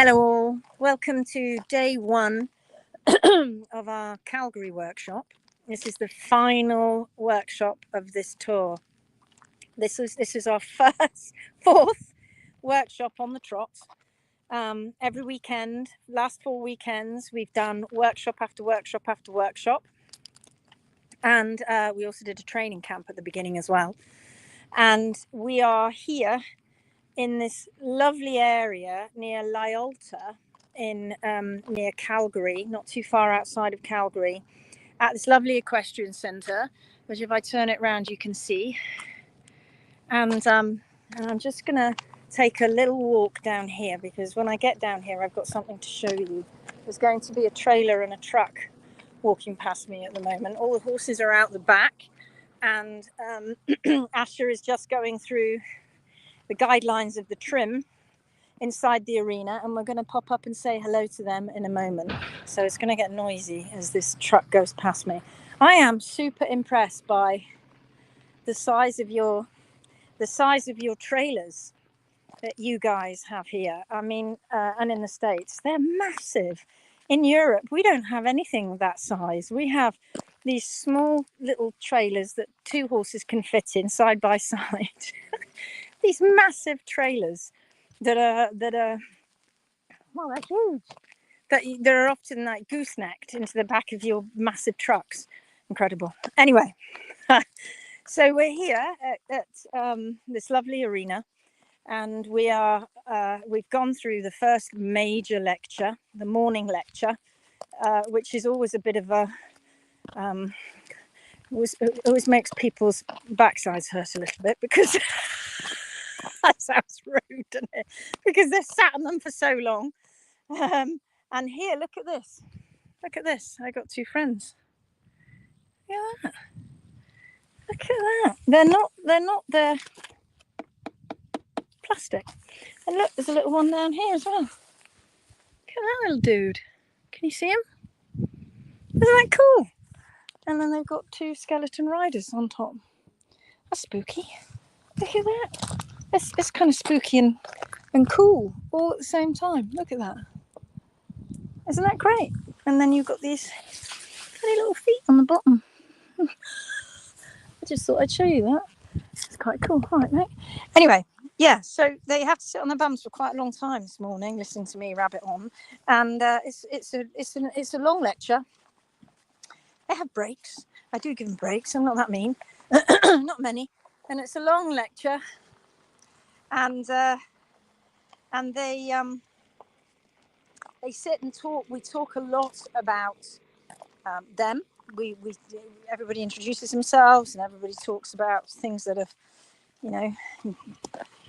Hello all, welcome to day one of our Calgary workshop. This is the final workshop of this tour. This is our fourth workshop on the trot. Every weekend, last 4 weekends, we've done workshop after workshop after workshop. And we also did a training camp at the beginning as well. And we are here in this lovely area near Lyalta in near Calgary, not too far outside of Calgary, at this lovely equestrian centre, which if I turn it around you can see. And I'm just going to take a little walk down here, because when I get down here I've got something to show you. There's going to be a trailer and a truck walking past me at the moment. All the horses are out the back, and Asher is just going through the guidelines of the trim inside the arena, and we're going to pop up and say hello to them in a moment. So it's going to get noisy as this truck goes past me. I am super impressed by the size of your trailers that you guys have here. I mean, and in the States, they're massive. In Europe, we don't have anything that size. We have these small little trailers that 2 horses can fit in side by side. These massive trailers that are well, they're huge. That are often like goosenecked into the back of your massive trucks. Incredible. Anyway, so we're here at this lovely arena, and we've gone through the first major lecture, the morning lecture, which is always a bit of a always makes people's backsides hurt a little bit, because that sounds rude, doesn't it? Because they've sat on them for so long. And here, look at this. Look at this. I got 2 friends. Look at that. Look at that. They're plastic. And look, there's a little one down here as well. Look at that little dude. Can you see him? Isn't that cool? And then they've got 2 skeleton riders on top. That's spooky. Look at that. It's kind of spooky and cool all at the same time. Look at that. Isn't that great? And then you've got these funny little feet on the bottom. I just thought I'd show you that. It's quite cool. All right, mate. Anyway, yeah, so they have to sit on their bums for quite a long time this morning, listening to me rabbit on. And it's a long lecture. They have breaks. I do give them breaks. I'm not that mean. Not many. And it's a long lecture. And they sit and talk. We talk a lot about them. We everybody introduces themselves, and everybody talks about things that have,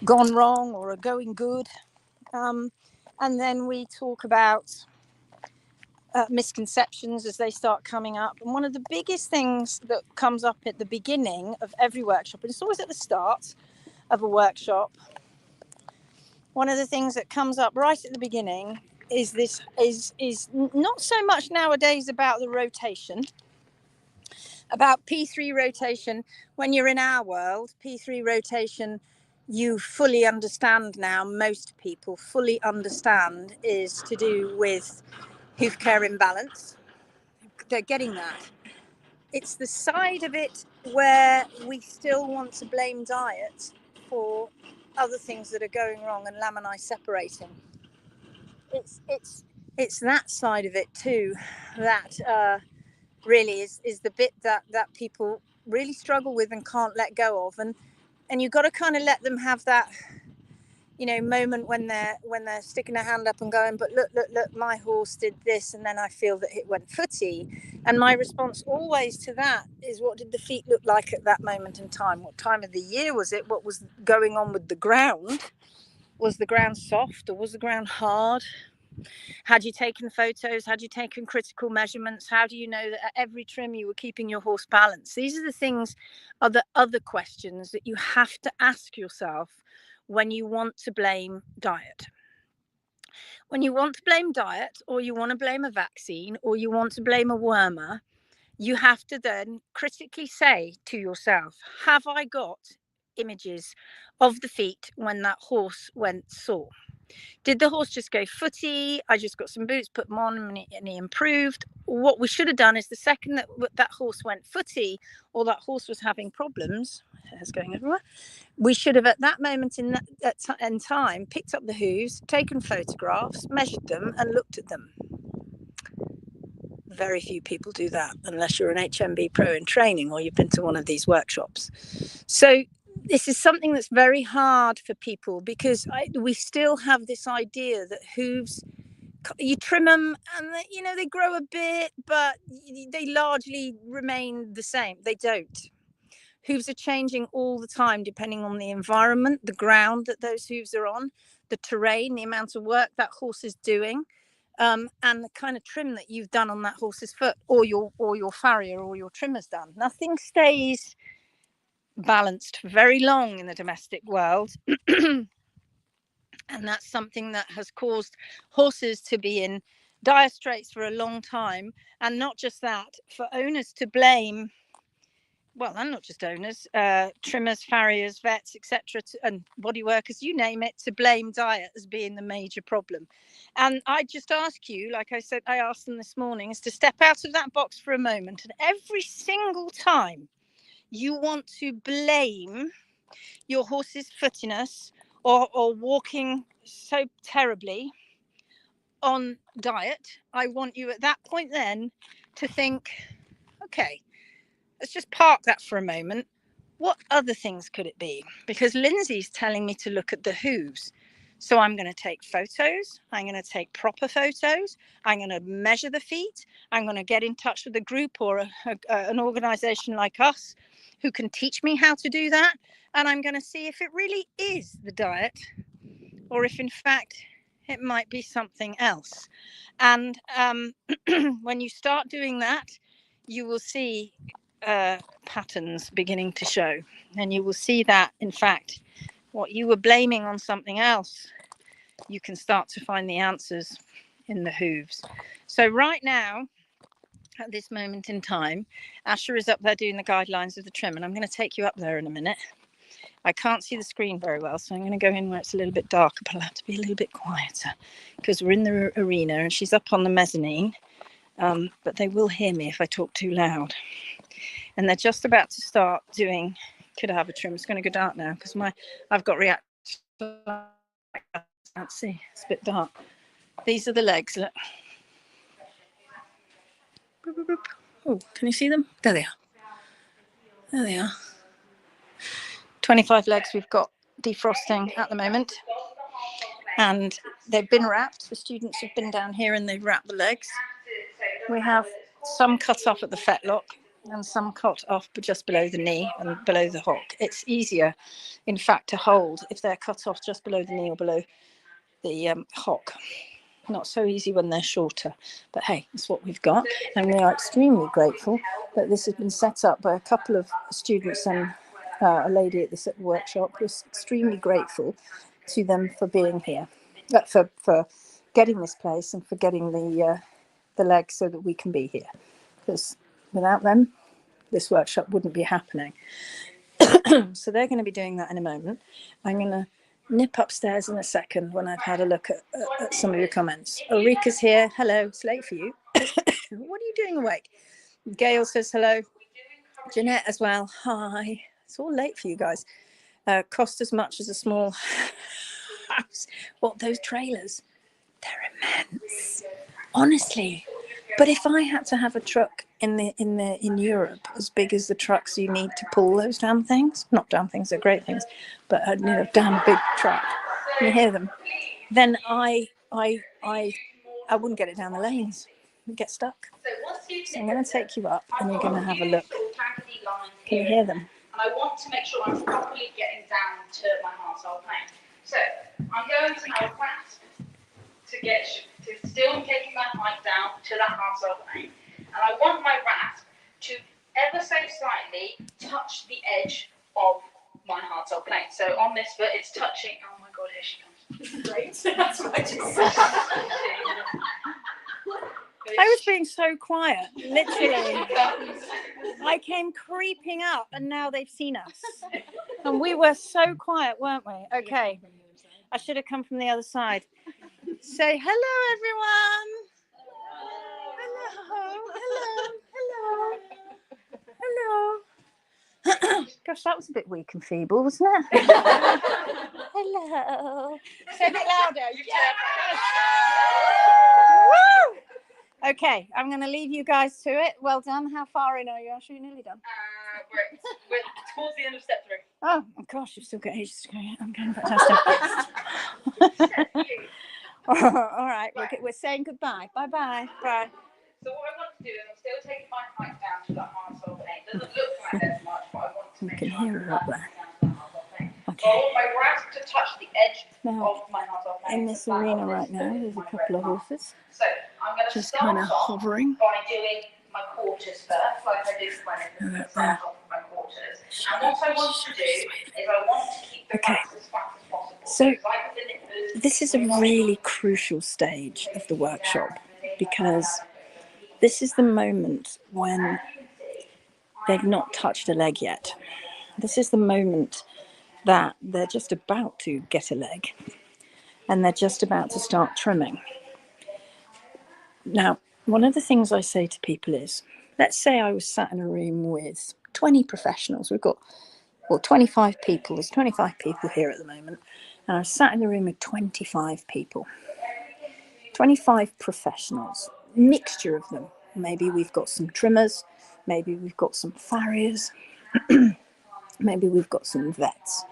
gone wrong or are going good. And then we talk about misconceptions as they start coming up. And one of the biggest things that comes up at the beginning of every workshop, and it's always at the start of a workshop, one of the things that comes up right at the beginning is not so much nowadays about the rotation, about P3 rotation. When you're in our world, P3 rotation, you fully understand now, most people fully understand, is to do with hoof care imbalance. They're getting that. It's the side of it where we still want to blame diet for other things that are going wrong and laminae separating. It's that side of it too that really is the bit that people really struggle with and can't let go of, and you've got to kind of let them have that moment when they're sticking their hand up and going, but look, my horse did this and then I feel that it went footy. And my response always to that is, what did the feet look like at that moment in time? What time of the year was it? What was going on with the ground? Was the ground soft or was the ground hard? Had you taken photos? Had you taken critical measurements? How do you know that at every trim you were keeping your horse balanced? These are the things, are the other questions that you have to ask yourself when you want to blame diet. When you want to blame diet, or you want to blame a vaccine, or you want to blame a wormer, you have to then critically say to yourself, have I got images of the feet when that horse went sore? Did the horse just go footy? I just got some boots, put them on, and he improved. What we should have done is the second that that horse went footy, or that horse was having problems, hair's going everywhere, we should have at that moment in time picked up the hooves, taken photographs, measured them, and looked at them. Very few people do that unless you're an HMB pro in training or you've been to one of these workshops. So this is something that's very hard for people, because we still have this idea that hooves, you trim them and they grow a bit, but they largely remain the same. They don't. Hooves are changing all the time depending on the environment, the ground that those hooves are on, the terrain, the amount of work that horse is doing, and the kind of trim that you've done on that horse's foot, or your farrier or your trimmer's done. Nothing stays balanced for very long in the domestic world. And that's something that has caused horses to be in dire straits for a long time. And not just that, for owners to blame, well, and not just owners, trimmers, farriers, vets, etc., and body workers, you name it, to blame diet as being the major problem. And I just ask you, like I said, I asked them this morning, is to step out of that box for a moment, and every single time you want to blame your horse's footiness or walking so terribly on diet, I want you at that point then to think, okay, let's just park that for a moment. What other things could it be? Because Lindsay's telling me to look at the hooves. So I'm going to take photos. I'm going to take proper photos. I'm going to measure the feet. I'm going to get in touch with a group or an organization like us who can teach me how to do that. And I'm going to see if it really is the diet, or if in fact it might be something else. And when you start doing that, you will see patterns beginning to show, and you will see that in fact what you were blaming on something else, you can start to find the answers in the hooves. So right now, at this moment in time, Asher is up there doing the guidelines of the trim, and I'm going to take you up there in a minute. I can't see the screen very well, so I'm going to go in where it's a little bit darker, but I'll have to be a little bit quieter because we're in the arena and she's up on the mezzanine, but they will hear me if I talk too loud. And they're just about to start doing, could I have a trim? It's going to go dark now because I've got reaction. Let's see, it's a bit dark. These are the legs, look. Oh, can you see them? There they are. There they are. 25 legs we've got defrosting at the moment. And they've been wrapped. The students have been down here and they've wrapped the legs. We have some cut off at the fetlock and some cut off just below the knee and below the hock. It's easier, in fact, to hold if they're cut off just below the knee or below the hock. Not so easy when they're shorter, but hey, it's what we've got. And we are extremely grateful that this has been set up by a couple of students and a lady at this workshop. We're extremely grateful to them for being here, for getting this place and for getting the legs so that we can be here. Because without them, this workshop wouldn't be happening. So they're going to be doing that in a moment. I'm going to nip upstairs in a second when I've had a look at some of your comments. Ulrika's here. Hello, it's late for you. What are you doing awake? Gail says hello. Jeanette as well. Hi. It's all late for you guys. Cost as much as a small house. What, those trailers? They're immense. Honestly. But if I had to have a truck in Europe as big as the trucks you need to pull those damn things, not damn things, they're great things, but a damn big truck, you hear them, then I wouldn't get it down the lanes. We'd get stuck. So I'm going to take you up and you're going to have a look. Can you hear them? And I want to make sure I'm properly getting down to my hard plane. So I'm going to now grasp to still taking my height down to that hard plane. And I want my rasp to ever so slightly touch the edge of my hard plane. So on this foot, it's touching. Oh my God, here she comes. Great. That's what I just said. I was being so quiet, literally. I came creeping up and now they've seen us. And we were so quiet, weren't we? Okay. I should have come from the other side. Say hello, everyone. Hello. Gosh, that was a bit weak and feeble, wasn't it? Hello. Say a bit louder. Woo! Okay, I'm going to leave you guys to it. Well done. How far in are you? Are you nearly done? We're towards the end of step 3. Oh, gosh, you've still got ages to go. I'm going fantastic. All right, we're saying goodbye. Bye-bye. Bye. So what I want to do is I'm still taking my height down to that hard soul paint. It doesn't look like there's much, but I want to make can hear her up there. Okay. So I want my grasp to touch the edge of my hard soul paint. In this arena right now, there's a couple of horses. So I'm going to just kind of hovering by doing my quarters first, like I did when I start off with my quarters. And what I want to do is I want to keep the grasp as flat as possible. So this is a really crucial stage of the workshop, because this is the moment when they've not touched a leg yet. This is the moment that they're just about to get a leg and they're just about to start trimming. Now, one of the things I say to people is, let's say I was sat in a room with 20 professionals. We've got, 25 people. There's 25 people here at the moment. And I was sat in a room with 25 people. 25 professionals, mixture of them. Maybe we've got some trimmers, maybe we've got some farriers, maybe we've got some vets.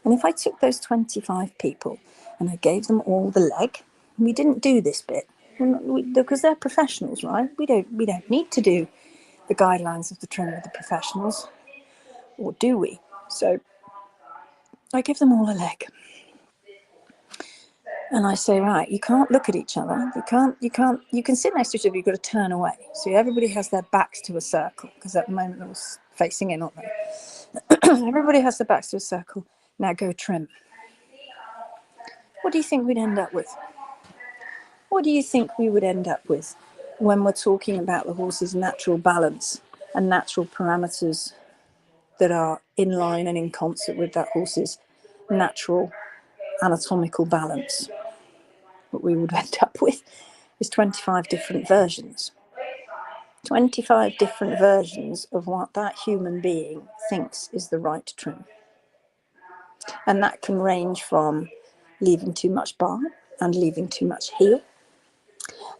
And if I took those 25 people and I gave them all the leg, we didn't do this bit because they're professionals, right? We don't need to do the guidelines of the trim with the professionals, or do we? So I give them all a leg. And I say, right, you can't look at each other. You can sit next to each other, you've got to turn away. So everybody has their backs to a circle, because at the moment they're all facing in, aren't they? Everybody has their backs to a circle. Now go trim. What do you think we'd end up with? What do you think we would end up with when we're talking about the horse's natural balance and natural parameters that are in line and in concert with that horse's natural anatomical balance? What we would end up with is 25 different versions. 25 different versions of what that human being thinks is the right trim. And that can range from leaving too much bar and leaving too much heel,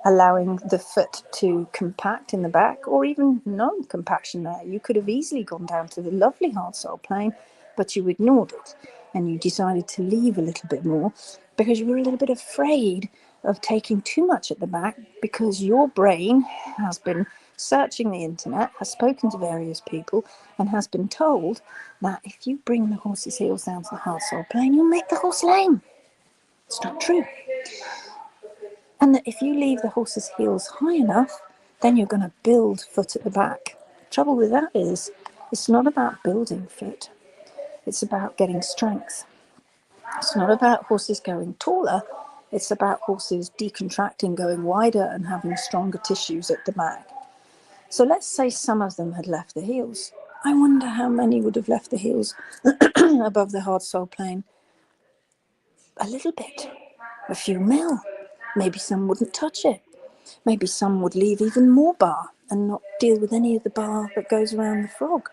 allowing the foot to compact in the back, or even no compaction there. You could have easily gone down to the lovely hard sole plane, but you ignored it and you decided to leave a little bit more because you were a little bit afraid of taking too much at the back, because your brain has been searching the internet, has spoken to various people, and has been told that if you bring the horse's heels down to the hard sole plane, you'll make the horse lame. It's not true. And that if you leave the horse's heels high enough, then you're going to build foot at the back. The trouble with that is, it's not about building foot. It's about getting strength. It's not about horses going taller. It's about horses decontracting, going wider, and having stronger tissues at the back. So let's say some of them had left the heels. I wonder how many would have left the heels above the hard sole plane. A little bit, a few mil. Maybe some wouldn't touch it. Maybe some would leave even more bar and not deal with any of the bar that goes around the frog.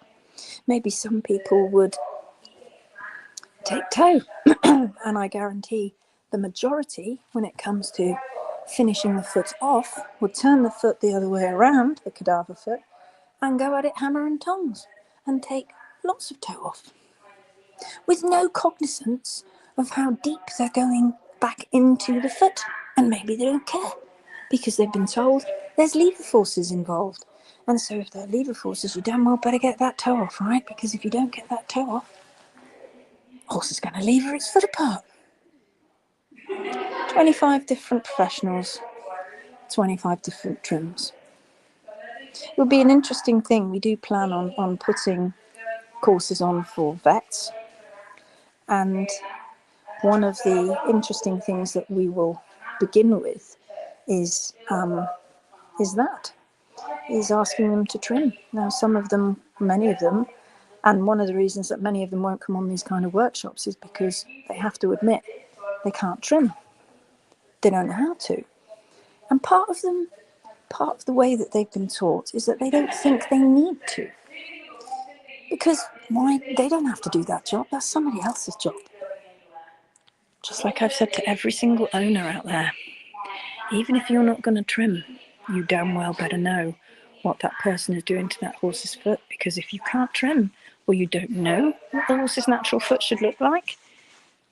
Maybe some people would take toe. And I guarantee the majority, when it comes to finishing the foot off, would turn the foot the other way around, the cadaver foot, and go at it hammer and tongs and take lots of toe off, with no cognizance of how deep they're going back into the foot. And maybe they don't care, because they've been told there's lever forces involved. And so if there are lever forces, you damn well better get that toe off, right? Because if you don't get that toe off, horse is going to lever its foot apart. 25 different professionals, 25 different trims. It would be an interesting thing. We do plan on putting courses on for vets. And one of the interesting things that we will begin with is asking them to trim. Now, some of them, many of them, and one of the reasons that many of them won't come on these kind of workshops is because they have to admit they can't trim. They don't know how to. And part of the way that they've been taught is that they don't think they need to. Because why? They don't have to do that job. That's somebody else's job. Just like I've said to every single owner out there, even if you're not going to trim, you damn well better know what that person is doing to that horse's foot, because if you can't trim or you don't know what the horse's natural foot should look like,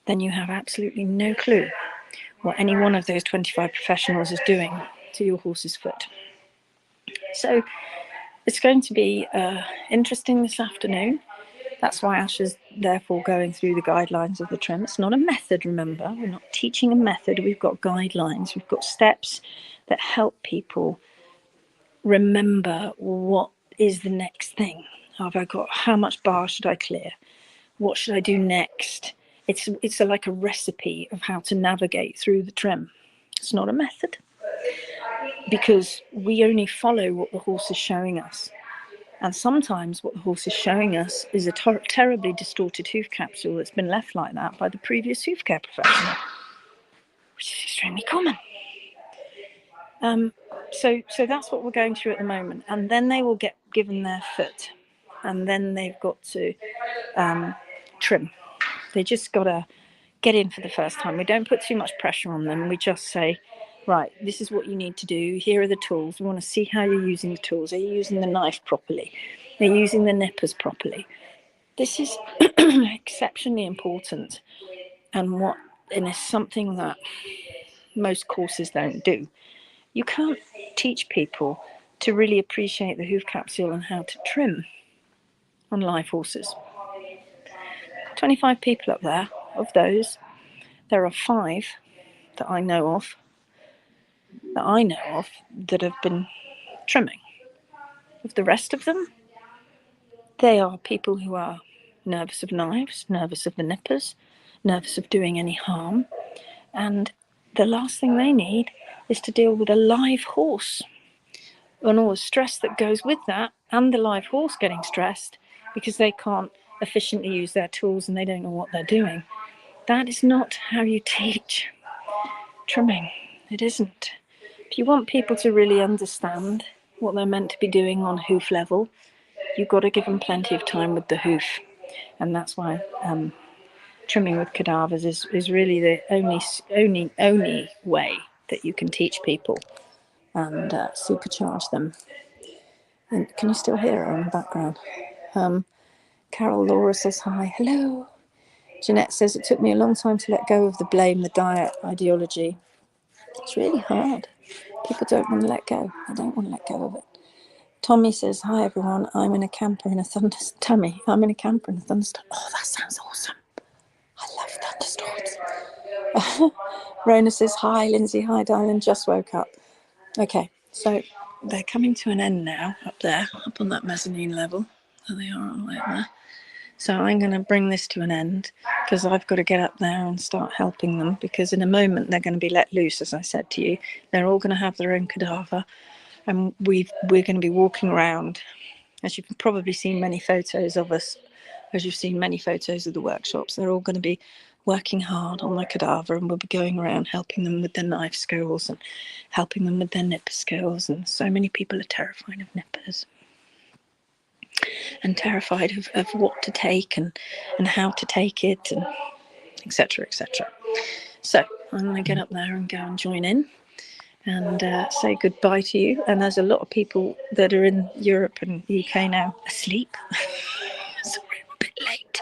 then you have absolutely no clue what any one of those 25 professionals is doing to your horse's foot. So it's going to be interesting this afternoon. That's why Ash is therefore going through the guidelines of the trim. It's not a method, remember. We're not teaching a method. We've got guidelines. We've got steps that help people remember what is the next thing. Have I got, how much bar should I clear? What should I do next? It's like a recipe of how to navigate through the trim. It's not a method, because we only follow what the horse is showing us. And sometimes what the horse is showing us is a terribly distorted hoof capsule that's been left like that by the previous hoof care professional, which is extremely common. So that's what we're going through at the moment. And then they will get given their foot, and then they've got to trim. They just got to get in for the first time. We don't put too much pressure on them. We just say, right, this is what you need to do. Here are the tools. We want to see how you're using the tools. Are you using the knife properly? Are you using the nippers properly? This is exceptionally important, and it's something that most courses don't do. You can't teach people to really appreciate the hoof capsule and how to trim on live horses. 25 people up there. Of those, there are 5 that I know of that have been trimming. Of the rest of them, they are people who are nervous of knives, nervous of the nippers, nervous of doing any harm, and the last thing they need is to deal with a live horse and all the stress that goes with that, and the live horse getting stressed because they can't efficiently use their tools and they don't know what they're doing. That is not how you teach trimming. It isn't. If you want people to really understand what they're meant to be doing on hoof level, you've got to give them plenty of time with the hoof. And that's why trimming with cadavers is really the only way that you can teach people and supercharge them. And can you still hear her in the background? Carol Laura says hi. Hello. Jeanette says, it took me a long time to let go of the blame, the diet ideology. It's really hard. People don't want to let go. They don't want to let go of it. Tommy says, hi everyone, I'm in a camper in a thunderstorm. Tammy, I'm in a camper in a thunderstorm. Oh, that sounds awesome. I love thunderstorms. Rona says, hi Lindsay, hi darling, just woke up. Okay, so they're coming to an end now up there, up on that mezzanine level. There they are all the way up there. So I'm going to bring this to an end because I've got to get up there and start helping them, because in a moment they're going to be let loose, as I said to you. They're all going to have their own cadaver, and we're going to be walking around. As you've probably seen many photos of us, as you've seen many photos of the workshops, they're all going to be working hard on their cadaver, and we'll be going around helping them with their knife skills and helping them with their nipper skills. And so many people are terrified of nippers and terrified of what to take and how to take it, and etc. etc. So I'm going to get up there and go and join in and say goodbye to you. And there's a lot of people that are in Europe and the UK now asleep. Sorry, I'm a bit late.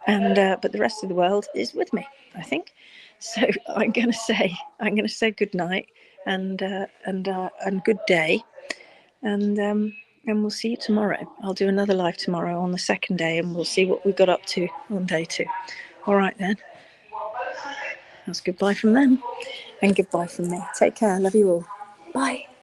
And but the rest of the world is with me, I think. So I'm going to say good night and good day, and we'll see you tomorrow. I'll do another live tomorrow on the second day, and we'll see what we got up to on day 2. All right then. That's goodbye from them and goodbye from me. Take care. Love you all. Bye.